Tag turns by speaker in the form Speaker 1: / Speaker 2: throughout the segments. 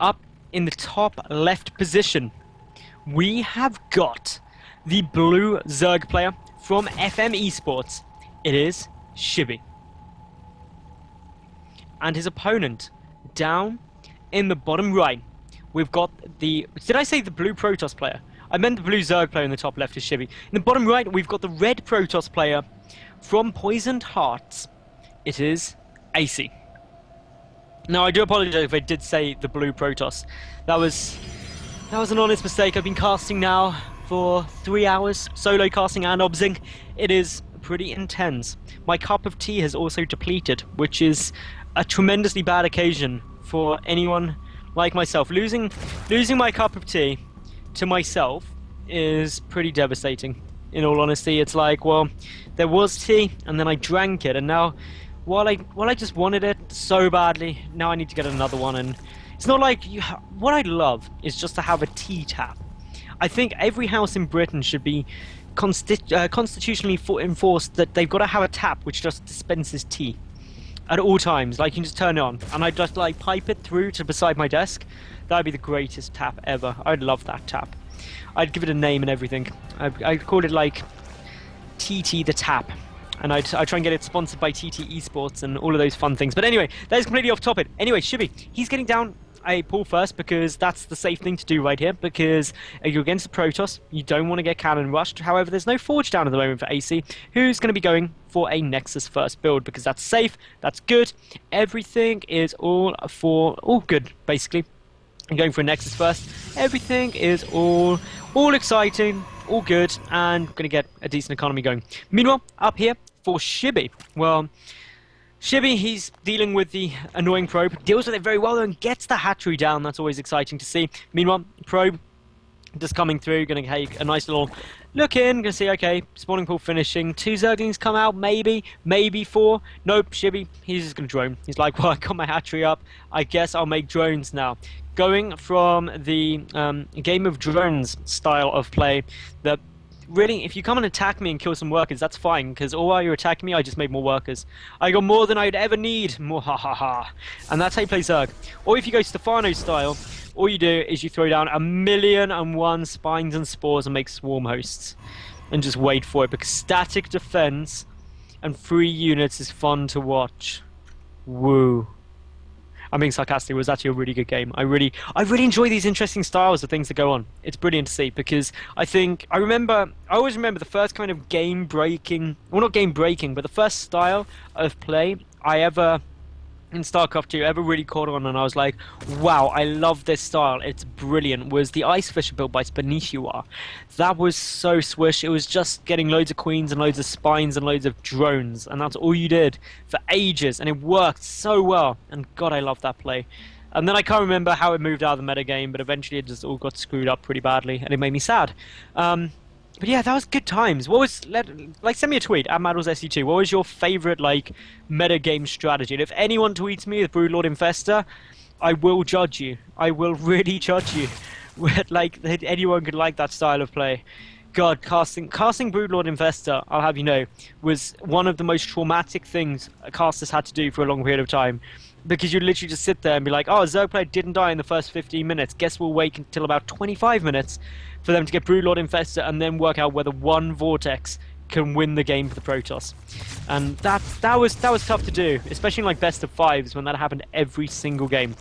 Speaker 1: up in the top left position, we have got the blue Zerg player from FM Esports. It is Shibbxyz. And his opponent, down in the bottom right, we've got the... Did I say the blue Protoss player? I meant the blue Zerg player in the top left is Shibbxyz. In the bottom right, we've got the red Protoss player from Poisoned Hearts. It is Acey. Now, I do apologize if I did say the blue Protoss. That was an honest mistake. I've been casting now for 3 hours, solo casting and obsing. It is pretty intense. My cup of tea has also depleted, which is a tremendously bad occasion for anyone like myself. Losing my cup of tea to myself is pretty devastating. In all honesty, it's like, well, there was tea, and then I drank it, and now, while I just wanted it so badly, now I need to get another one. And it's not like what I'd love is just to have a tea tap. I think every house in Britain should be constitutionally enforced that they've got to have a tap which just dispenses tea at all times. Like, you can just turn it on, and I just like pipe it through to beside my desk. That'd be the greatest tap ever. I'd love that tap. I'd give it a name and everything. I'd call it like TT the Tap, and I'd try and get it sponsored by TT Esports and all of those fun things. But anyway, that is completely off topic. Anyway, Shibbxyz, he's getting down a pull first because that's the safe thing to do right here, because you're against the Protoss, you don't want to get cannon rushed. However, there's no Forge down at the moment for Acey, who's going to be going for a Nexus first build, because that's safe, that's good, everything is all good, basically. I'm going for a Nexus first, everything is all exciting, all good, and going to get a decent economy going. Meanwhile, up here for Shibbxyz, well, Shibbxyz, he's dealing with the annoying probe, deals with it very well and gets the hatchery down. That's always exciting to see. Meanwhile, probe just coming through, going to take a nice little look in, going to see, okay, spawning pool finishing, 2 Zerglings come out, maybe 4. Nope, Shibbxyz, he's just going to drone. He's like, well, I got my hatchery up, I guess I'll make drones now. Going from the game of drones style of play, that really, if you come and attack me and kill some workers, that's fine, because all while you're attacking me, I just made more workers. I got more than I'd ever need. More ha ha ha. And that's how you play Zerg. Or if you go Stefano style, all you do is you throw down 1,000,001 spines and spores and make swarm hosts. And just wait for it, because static defense and 3 units is fun to watch. Woo. I'm being sarcastic. It was actually a really good game. I really enjoy these interesting styles of things that go on. It's brilliant to see, because I always remember the first kind of game-breaking, well, not game-breaking, but the first style of play I ever, in Starcraft 2, ever really caught on, and I was like, wow, I love this style, it's brilliant, was the Ice Fisher built by Spanichiwa. That was so swish. It was just getting loads of queens and loads of spines and loads of drones, and that's all you did for ages, and it worked so well, and god, I love that play. And then I can't remember how it moved out of the metagame, but eventually it just all got screwed up pretty badly, and it made me sad. But yeah, that was good times. What was, like, send me a tweet at MadlesSE2. What was your favorite, like, metagame strategy? And if anyone tweets me with Broodlord Infestor, I will judge you. I will really judge you. Like, anyone could like that style of play. God, casting Broodlord Infestor, I'll have you know, was one of the most traumatic things casters had to do for a long period of time. Because you'd literally just sit there and be like, oh, a Zerg player didn't die in the first 15 minutes. Guess we'll wait until about 25 minutes for them to get Broodlord Infestor and then work out whether one Vortex can win the game for the Protoss. And that was tough to do, especially in like best of 5s when that happened every single game.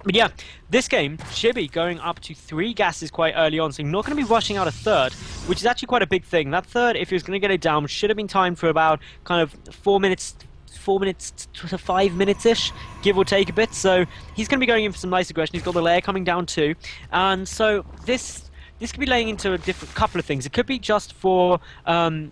Speaker 1: But yeah, this game, Shibbxyz going up to 3 gases quite early on, so you're not going to be rushing out a third, which is actually quite a big thing. That third, if he was going to get it down, should have been timed for about kind of 4 minutes to 5 minutes-ish, give or take a bit. So he's going to be going in for some nice aggression. He's got the lair coming down too, and so this could be laying into a couple of things. It could be just for some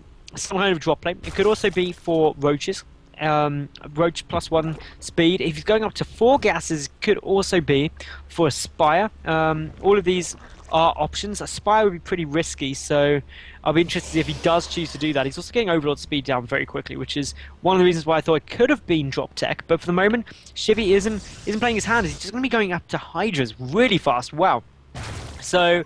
Speaker 1: kind of drop play. It could also be for roaches. Roach +1 speed. If he's going up to 4 gases, could also be for a Spire. All of these are options. A Spire would be pretty risky, so I'll be interested to see if he does choose to do that. He's also getting Overlord speed down very quickly, which is one of the reasons why I thought it could have been drop tech, but for the moment, Shibbxyz isn't playing his hand. He's just going to be going up to Hydras really fast. Wow. So,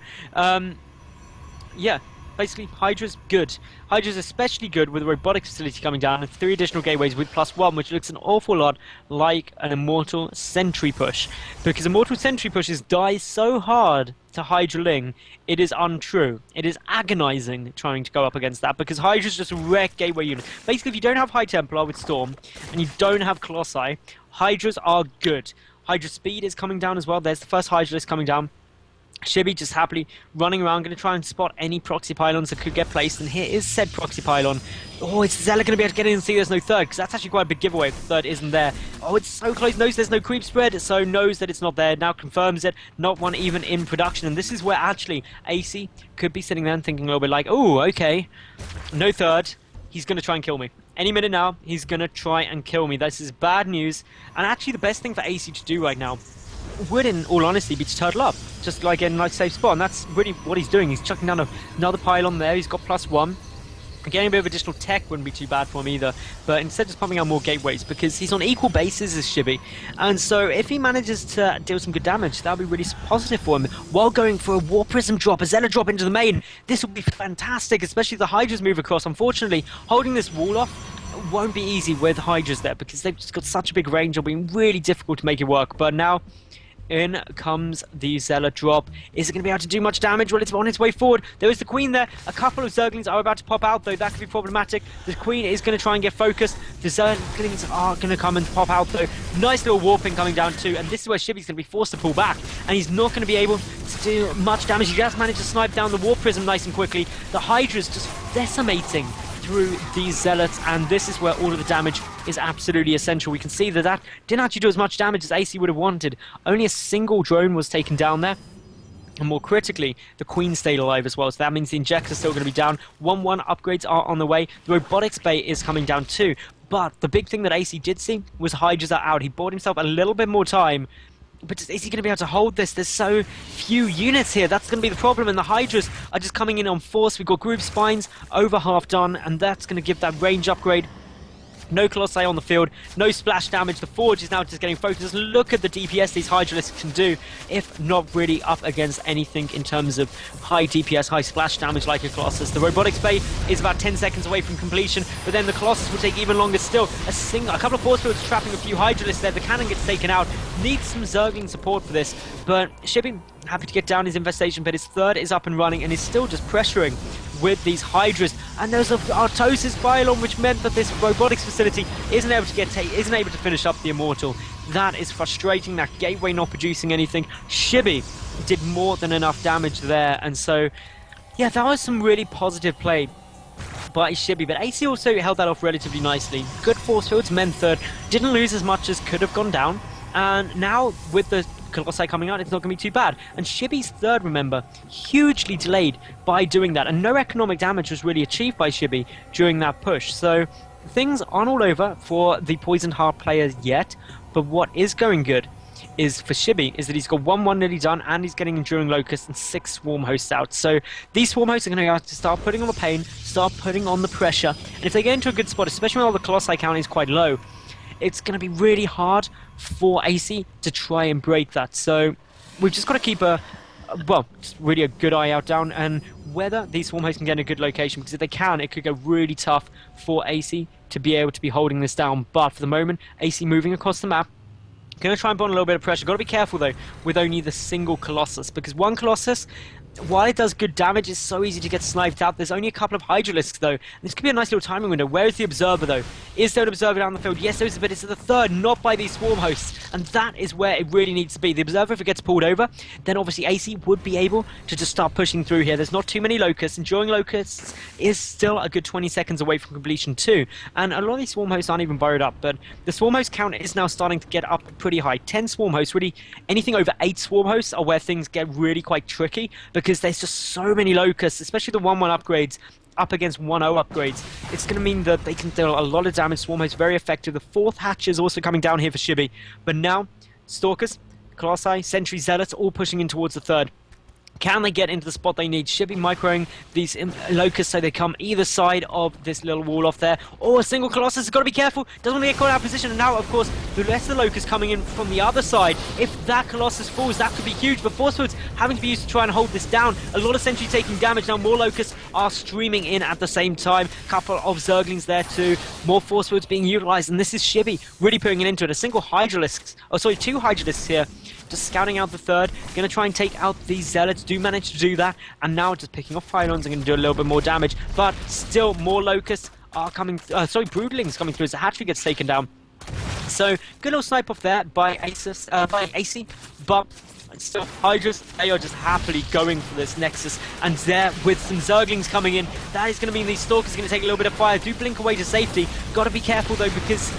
Speaker 1: yeah, Basically, Hydra's good. Hydra's especially good with the robotics facility coming down and 3 additional gateways with +1, which looks an awful lot like an Immortal Sentry push. Because Immortal Sentry pushes die so hard to Hydra Ling, it is untrue. It is agonizing trying to go up against that, because Hydra's just wreck gateway unit. Basically, if you don't have High Templar with Storm, and you don't have Colossi, Hydras are good. Hydra speed is coming down as well. There's the first Hydra list coming down. Shibbxyz just happily running around, going to try and spot any proxy pylons that could get placed, and here is said proxy pylon. Oh, is Zella going to be able to get in and see there's no third? Because that's actually quite a big giveaway if the third isn't there. Oh, it's so close. Knows there's no creep spread, so knows that it's not there. Now confirms it. Not one even in production. And this is where actually Acey could be sitting there and thinking a little bit like, oh, okay, no third. He's going to try and kill me. Any minute now, he's going to try and kill me. This is bad news. And actually the best thing for Acey to do right now would, in all honesty, be to turtle up, just like in a nice safe spot, and that's really what he's doing. He's chucking down another pylon there. He's got +1. Getting a bit of additional tech wouldn't be too bad for him either, but instead just pumping out more gateways, because he's on equal bases as Shibbxyz, and so if he manages to deal some good damage, that would be really positive for him, while going for a War Prism drop, a Zella drop into the main. This would be fantastic, especially if the Hydras move across. Unfortunately, holding this wall off won't be easy with Hydras there, because they've just got such a big range. It'll be really difficult to make it work, but now in comes the Zella drop. Is it going to be able to do much damage? Well, it's on its way forward. There is the Queen there. A couple of Zerglings are about to pop out, though. That could be problematic. The Queen is going to try and get focused. The Zerglings are going to come and pop out, though. Nice little warping coming down, too. And this is where Shibbxyz going to be forced to pull back. And he's not going to be able to do much damage. He just managed to snipe down the War Prism nice and quickly. The Hydra's just decimating through these Zealots, and this is where all of the damage is absolutely essential. We can see that didn't actually do as much damage as Acey would have wanted. Only a single drone was taken down there. And more critically, the Queen stayed alive as well, so that means the Injector's still going to be down. 1-1 upgrades are on the way. The Robotics Bay is coming down too. But the big thing that Acey did see was Hydras are out. He bought himself a little bit more time. But is he going to be able to hold this? There's so few units here. That's going to be the problem. And the Hydras are just coming in on force. We've got Group Spines over half done. And that's going to give that range upgrade. No Colossi on the field, no splash damage. The Forge is now just getting focused. Look at the DPS these Hydralists can do, if not really up against anything in terms of high DPS, high splash damage like a Colossus. The Robotics Bay is about 10 seconds away from completion, but then the Colossus will take even longer still. A couple of force fields trapping a few Hydralists there. The cannon gets taken out. Needs some Zergling support for this, but Shibbxyz happy to get down his infestation, but his third is up and running and is still just pressuring with these Hydras. And there's a Artosis pylon, which meant that this robotics facility isn't able to finish up the Immortal. That is frustrating. That gateway not producing anything. Shibbxyz did more than enough damage there, and so yeah, that was some really positive play by Shibbxyz, but Acey also held that off relatively nicely. Good force fields, men third, didn't lose as much as could have gone down, and now with the Colossi coming out, it's not going to be too bad. And Shibbxyz's third, remember, hugely delayed by doing that, and no economic damage was really achieved by Shibbxyz during that push. So things aren't all over for the Poisoned Heart players yet, but what is going good is for Shibbxyz is that he's got 1-1 nearly done, and he's getting Enduring Locust and 6 Swarm Hosts out. So these Swarm Hosts are going to have to start putting on the pain, start putting on the pressure, and if they get into a good spot, especially while the Colossi count is quite low, it's going to be really hard for Acey to try and break that. So we've just got to keep just really a good eye out down, and whether these Swarm Hosts can get in a good location, because if they can, it could go really tough for Acey to be able to be holding this down. But for the moment, Acey moving across the map, going to try and put on a little bit of pressure. Got to be careful though with only the single Colossus, because one Colossus, while it does good damage, it's so easy to get sniped out. There's only a couple of Hydralisks though. This could be a nice little timing window. Where is the Observer though? Is there an Observer down the field? Yes, there is, but it's the third, not by these Swarm Hosts. And that is where it really needs to be. The Observer, if it gets pulled over, then obviously Acey would be able to just start pushing through here. There's not too many Locusts. Enduring Locusts is still a good 20 seconds away from completion too. And a lot of these Swarm Hosts aren't even burrowed up, but the Swarm Host count is now starting to get up pretty high. 10 Swarm Hosts, really anything over 8 Swarm Hosts are where things get really quite tricky, because there's just so many Locusts, especially the 1-1 upgrades up against 1-0 upgrades. It's going to mean that they can deal a lot of damage. Swarm Host very effective. The fourth hatch is also coming down here for Shibbxyz, but now Stalkers, Colossi, Sentry, Zealots all pushing in towards the third. Can they get into the spot they need? Shibbxyz microing these locusts so they come either side of this little wall off there. Oh, a single Colossus has got to be careful. Doesn't want to get caught out of position. And now, of course, the rest of the locusts coming in from the other side. If that Colossus falls, that could be huge. But Force Fields having to be used to try and hold this down. A lot of Sentry taking damage. Now more locusts are streaming in at the same time. Couple of Zerglings there too. More Force Fields being utilized. And this is Shibbxyz really putting it into it. A single Hydralisk. Oh, sorry, 2 Hydralisks here. Just scouting out the third. Going to try and take out these Zealots. Do manage to do that. And now just picking off Pylons and going to do a little bit more damage. But still more Locusts are coming. Sorry, Broodlings coming through as the hatchery gets taken down. So good little snipe off there by Acey. But still, Hydras, they are just happily going for this Nexus. And there, with some Zerglings coming in, that is going to mean these Stalkers are going to take a little bit of fire. Do blink away to safety. Got to be careful though, because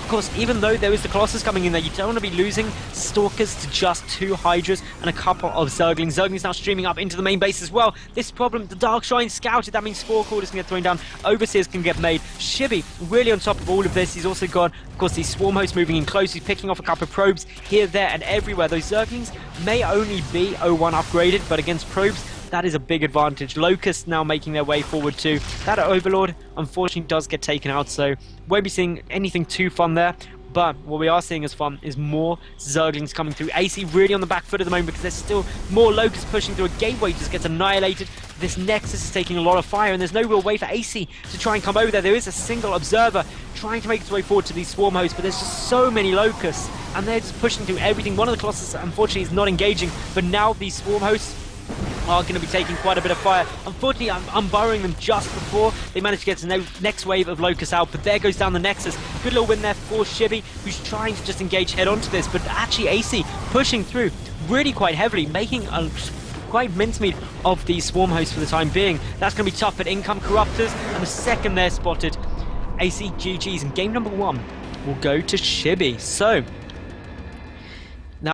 Speaker 1: of course, even though there is the Colossus coming in there, you don't want to be losing Stalkers to just 2 Hydras and a couple of Zerglings. Zerglings now streaming up into the main base as well. This problem, the Dark Shrine scouted, that means Spore Corders can get thrown down, Overseers can get made. Shibbxyz really on top of all of this. He's also got, of course, these Swarm Hosts moving in close. He's picking off a couple of probes here, there, and everywhere. Those Zerglings may only be 0-1 upgraded, but against probes, that is a big advantage. Locusts now making their way forward too. That Overlord, unfortunately, does get taken out, so won't be seeing anything too fun there. But what we are seeing as fun is more Zerglings coming through. Acey really on the back foot at the moment because there's still more Locusts pushing through. A Gateway just gets annihilated. This Nexus is taking a lot of fire, and there's no real way for Acey to try and come over there. There is a single Observer trying to make its way forward to these Swarm Hosts, but there's just so many Locusts, and they're just pushing through everything. One of the Colossus, unfortunately, is not engaging, but now these Swarm Hosts are going to be taking quite a bit of fire. Unfortunately, I'm burrowing them just before they manage to get to the next wave of Locusts out, but there goes down the Nexus. Good little win there for Shibbxyz, who's trying to just engage head onto this, but actually Acey pushing through really quite heavily, making a quite mincemeat of these Swarm Hosts for the time being. That's going to be tough, but in come Corruptors, and the second they're spotted, Acey GG's, and game number 1 will go to Shibbxyz. So